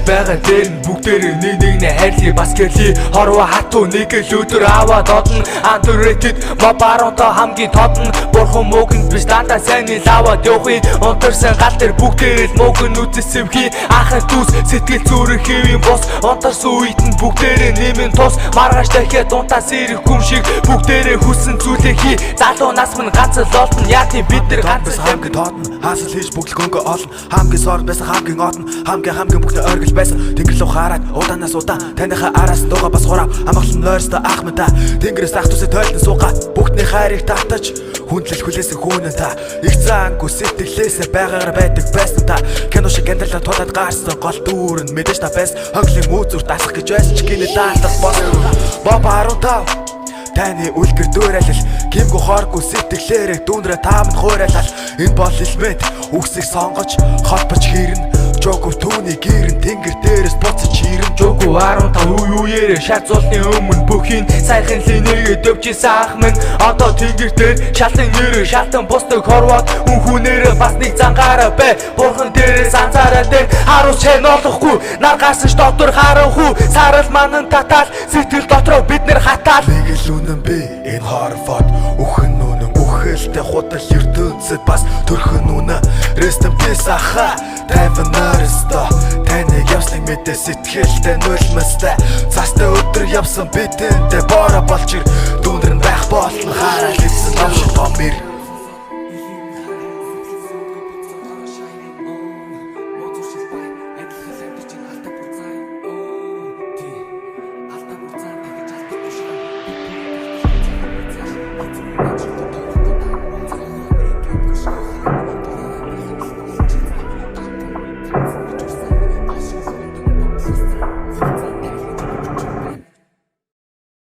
байгаа дээр нь бүгдээрээ нэг хайрлыг бас гэлээ хорвоо хатуу нэг л өдөр аваад одно underrated mob 15 хамгийн тод нь бурхан мөөгөнд биш дандаа сайныг аваад явахын унтарсан гал дээр бүгдээрээ л мөөгөн үзэсвхий ахын дүүс сэтгэл зүрх хэвийн бос унтарсан үед нь бүгдээрээ нэмэн тус маргааш дахиад унтаас ирэх хүм шиг бүгдээрээ хүссэн зүйлээ хий залуу нас минь ганц л олдно яатын бид нар ганц хамгийн тоодно хаасал хийж бүглгөнгөө олно хамгийн сор байсан хамгийн одно хамгийн бүгд оргил байсан тэнгэр лөө хараад удаанаас удаан таныхаа араас дууга бас хураа амгалан нойрстой ах мэн та тэнгэрээс ах тусаа тойлон суугаа бүгдний хайрыг татаж хүндлэл хүлээсэн хүүнэн та их заангүй сэтгэлээсээ байгаагаар байдаг байсан та кино шиг амьдралаа тулаад гаарсан гол дүүр нь мэдээж та байсан хоглын өөзүр дасах гэж байсан ч гинэ даалтал бос баба 15 таны үлгэр дүүрэлэл гимгүү хооргүй сэтгэлээрээ дүүнрээ таамд хуурайлал энэ бол илмэд үгсийг сонгож холбож хэрнэ жогов түүний гэрэн тэнгэр дээрээс буцаж ирэн жогов 15 үеэрээ шатзуулны өмнө бүхийн сайхан линейгээ дэвжсэн ах минь одоо тэнгэр дээр шалтан нэрээ шалтан бусдаг хорвоод хүнээрээ бас нэг зангаараа бай бурхан дээрээс анзаараа дээр харуус чэн олохгүй нар гарсан ш дотор харахгүй сарал манан татал сэтгэл дотроо бид нэр хатаал нэг л үнэн би энэ хорвоод үхэн үнэн үхэлтэй худал ертөнцөд бас төрхөн үнэн rest in peace аха тайван нойрстой таныг явсныг мэдээ сэтгэлдээ нулимстай цастай өдөр явсан бидэнтэй бора болж ир дүүнэр нь байх болно хараад хэлсэн ном шиг бомбир Алтан